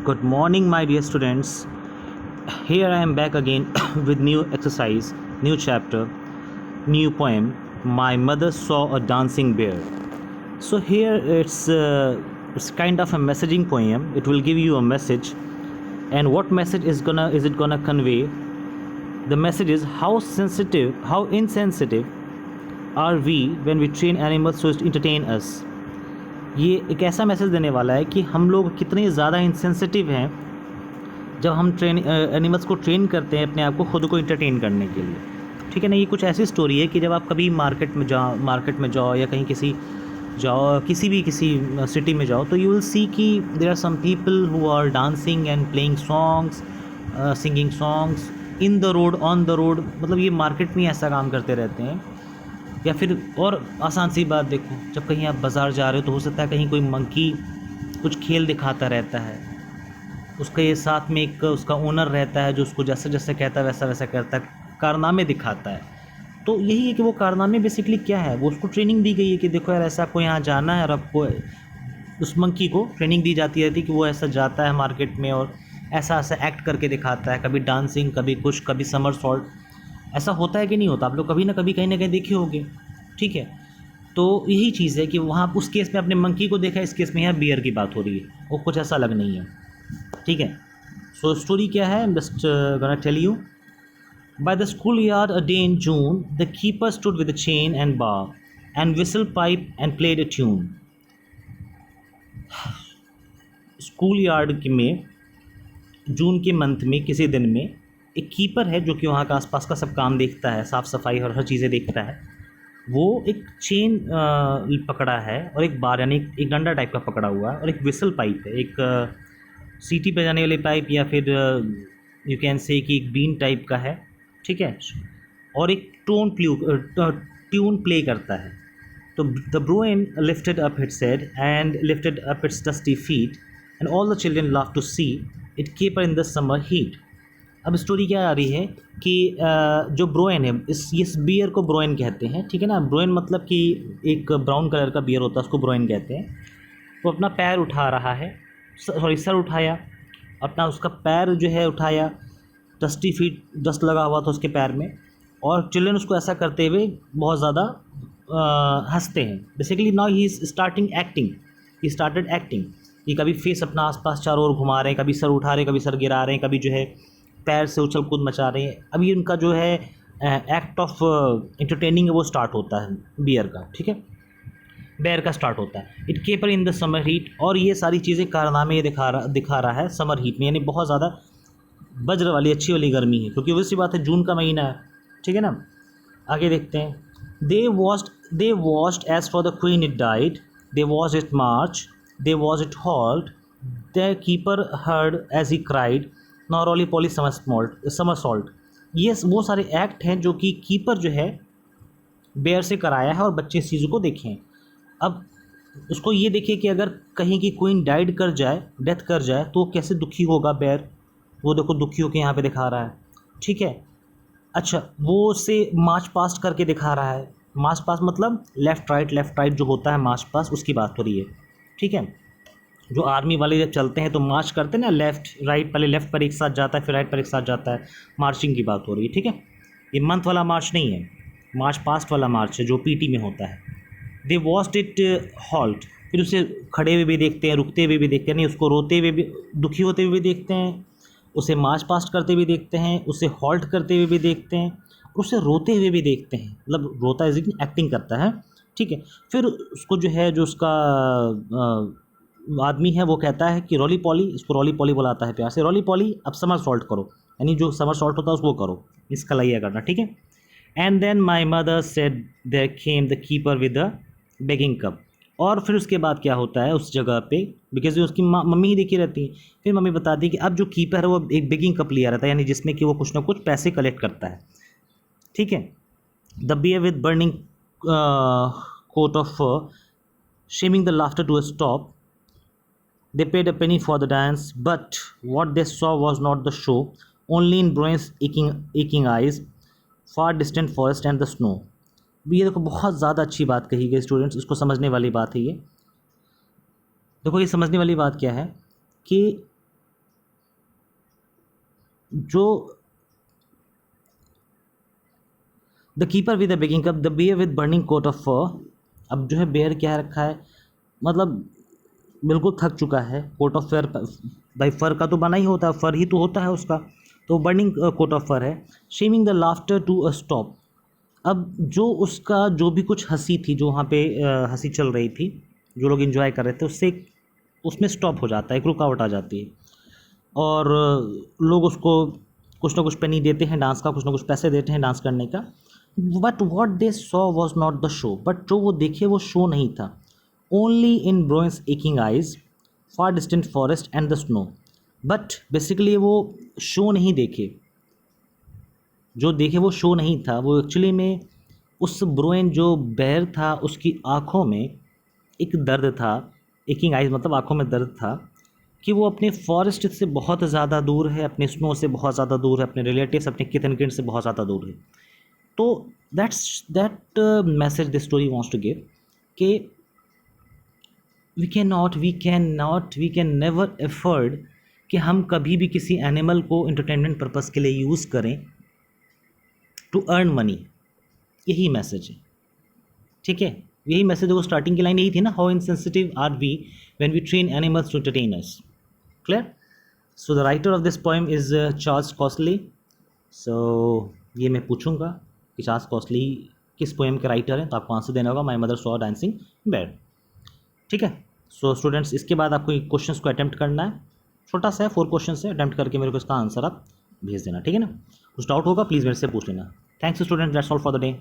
Good morning, my dear students. Here I am back again with new exercise, new chapter, new poem. My mother saw a dancing bear. So here it's kind of a messaging poem. It will give you a message, and what message is it gonna convey? The message is how insensitive are we when we train animals to entertain us. ये एक ऐसा message देने वाला है कि हम लोग कितने ज़्यादा इंसेंसिटिव हैं जब हम एनिमल्स को ट्रेन करते हैं अपने आप को खुद को इंटरटेन करने के लिए। ठीक है ना, ये कुछ ऐसी स्टोरी है कि जब आप कभी मार्केट में जाओ या कहीं किसी सिटी में जाओ तो यू विल सी कि there are some people who are dancing and playing songs, singing songs in the road, on the road. मतलब ये मार्केट में ऐसा काम करते रहते हैं। या फिर और आसान सी बात देखो, जब कहीं आप बाज़ार जा रहे हो तो हो सकता है कहीं कोई मंकी कुछ खेल दिखाता रहता है, उसके साथ में एक उसका ओनर रहता है जो उसको जैसे जैसे कहता है वैसा वैसा करता है, कारनामे दिखाता है। तो यही है कि वो कारनामे बेसिकली क्या है, वो उसको ट्रेनिंग दी गई है कि देखो यार ऐसा आपको यहाँ जाना है, और आपको उस मंकी को ट्रेनिंग दी जाती रहती है कि वो ऐसा जाता है मार्केट में और ऐसा ऐसा एक्ट करके दिखाता है, कभी डांसिंग, कभी कुछ, कभी समरसॉल्ट। ऐसा होता है कि नहीं होता? आप लोग कभी ना कहीं देखे होंगे। ठीक है, तो यही चीज़ है कि वहाँ उस केस में आपने मंकी को देखा, इस केस में यहाँ बियर की बात हो रही है, वो कुछ ऐसा अलग नहीं है। ठीक है, सो स्टोरी क्या है, just gonna tell you. By the school yard a day in June, the keeper stood with a chain and bar and whistle pipe and played a tune. School yard में जून के month में किसी दिन में एक keeper है जो कि वहाँ का आसपास का सब काम देखता है, साफ़ सफाई और हर चीज़ें देखता है। वो एक चेन पकड़ा है और एक बार यानी एक डंडा टाइप का पकड़ा हुआ है और एक विसल पाइप है, एक सीटी पे जाने वाली पाइप, या फिर यू कैन से कि एक बीन टाइप का है। ठीक है, और एक ट्यून प्ले करता है। तो the bruin lifted up its head and lifted up its dusty feet and all the children laughed to see it caper in the summer heat. अब स्टोरी क्या आ रही है कि जो ब्रोइन है, इस बियर को ब्रोइन कहते हैं। ठीक है ना, ब्रोइन मतलब कि एक ब्राउन कलर का बियर होता है, उसको ब्रोइन कहते हैं। वो अपना पैर उठा रहा है, सर उठाया अपना, उसका पैर जो है उठाया, डस्टी फीट, डस्ट लगा हुआ था उसके पैर में, और चिल्ड्रन उसको ऐसा करते हुए बहुत ज़्यादा हंसते हैं। Basically now he is started acting कि कभी फेस अपना आसपास चारों ओर घुमा रहे हैं, कभी सर उठा रहे हैं, कभी सर गिरा रहे हैं, कभी जो है पैर से उछल कूद मचा रहे हैं। अभी उनका जो है एक्ट ऑफ एंटरटेनिंग है वो स्टार्ट होता है बियर का। ठीक है, बेयर का स्टार्ट होता है। It caper in the summer heat, और ये सारी चीज़ें कारनामे दिखा रहा है समर हीट में, यानी बहुत ज़्यादा वज्र वाली अच्छी वाली गर्मी है, क्योंकि वैसी बात है जून का महीना है। ठीक है ना, आगे देखते हैं। They watched as for the queen it died, they watch it march, they watch it halt, the keeper heard as he cried now roly poly somersault. ये वो सारे एक्ट हैं जो कि कीपर जो है बेयर से कराया है और बच्चे इस चीज़ों को देखें। अब उसको ये देखिए कि अगर कहीं की क्वीन डेथ कर जाए तो कैसे दुखी होगा बेयर। वो देखो दुखी होकर यहाँ पे दिखा रहा है। ठीक है, अच्छा, वो उससे मार्च पास्ट करके दिखा रहा है। मार्च पास्ट मतलब लेफ़्ट राइट जो होता है मार्च पास्ट, उसकी बात हो रही है। ठीक है, जो आर्मी वाले जब चलते हैं तो मार्च करते हैं ना, लेफ़्ट राइट, पहले लेफ़्ट पर एक साथ जाता है फिर राइट पर एक साथ जाता है, मार्चिंग की बात हो रही है। ठीक है, ये मंथ वाला मार्च नहीं है, मार्च पास्ट वाला मार्च है जो पीटी में होता है। दे वॉच्ड इट हॉल्ट, फिर उसे खड़े हुए भी देखते हैं, रुकते हुए भी देखते हैं, नहीं उसको रोते हुए भी, दुखी होते हुए भी देखते हैं, उसे मार्च पास्ट करते हुए देखते हैं, उसे हॉल्ट करते हुए भी देखते हैं, उसे रोते हुए भी देखते हैं। मतलब रोता है, एक्टिंग करता है। ठीक है, फिर उसको जो है जो उसका आदमी है वो कहता है कि रॉली पॉली, इसको रॉली पॉली बुलाता है प्यार से, रॉली पॉली अब समर सॉल्ट करो, यानी जो समर सॉल्ट होता है उसको करो, इसका लइया करना। ठीक है, and then my mother said there came the keeper with the begging cup. और फिर उसके बाद क्या होता है उस जगह पे, बिकॉज उसकी मम्मी ही देखी रहती है, फिर मम्मी बताती है कि अब जो कीपर है वो एक बेगिंग कप लिया रहता है, यानी जिसमें कि वो कुछ ना कुछ पैसे कलेक्ट करता है। ठीक है, the bear with burning coat of shaming the laughter to a stop. They paid a penny for the dance, but what they saw was not the show, only in Bruin's aching eyes, far distant forest and the snow. ये देखो बहुत ज़्यादा अच्छी बात कही गई students, इसको समझने वाली बात है ये। देखो ये समझने वाली बात क्या है कि जो the keeper with the begging cup, the bear with burning coat of fur. अब जो है बेयर क्या रखा है, मतलब बिल्कुल थक चुका है, कोट ऑफ फर, भाई फर का तो बना ही होता है, फर ही तो होता है उसका, तो बर्निंग कोट ऑफ फर है। Shaming the laughter to a stop. अब जो उसका जो भी कुछ हंसी थी, जो वहाँ पे हंसी चल रही थी, जो लोग इन्जॉय कर रहे थे, उससे उसमें स्टॉप हो जाता है, एक रुकावट आ जाती है। और लोग उसको कुछ ना कुछ पेनी देते हैं डांस का, कुछ ना कुछ पैसे देते हैं डांस करने का। But what they saw was not the show, but जो वो देखे वो शो नहीं था। Only in bruin's aching eyes, far distant forest and the snow. But basically वो शो नहीं देखे, जो देखे वो शो नहीं था, वो एक्चुअली में उस ब्रोइन जो बैर था उसकी आँखों में एक दर्द था। एकिंग आइज मतलब आँखों में दर्द था कि वो अपने फॉरेस्ट से बहुत ज़्यादा दूर है, अपने स्नो से बहुत ज़्यादा दूर है, अपने रिलेटिव्स, अपने किथ एंड किड से बहुत ज़्यादा दूर है। तो that message the story wants to give कि वी कैन नेवर एफर्ड कि हम कभी भी किसी एनिमल को एंटरटेनमेंट पर्पज़ के लिए यूज़ करें टू अर्न मनी। यही मैसेज है, ठीक है, यही मैसेज। वो स्टार्टिंग की लाइन यही थी ना, how insensitive are we when we train animals to entertain us. Clear? So the writer of this poem is Charles Causley. So ये मैं पूछूंगा कि चार्ल्स कॉस्टली किस पोएम के राइटर हैं, तो आपको आंसर देना होगा my mother saw dancing bear. ठीक है। सो स्टूडेंट्स, इसके बाद आपको क्वेश्चंस को अटेम्प्ट करना है, छोटा सा है, 4 क्वेश्चन है, अटेम्प्ट करके मेरे को इसका आंसर आप भेज देना, ठीक है ना। कुछ डाउट होगा प्लीज़ मेरे से पूछ लेना। Thanks student, that's all for the day.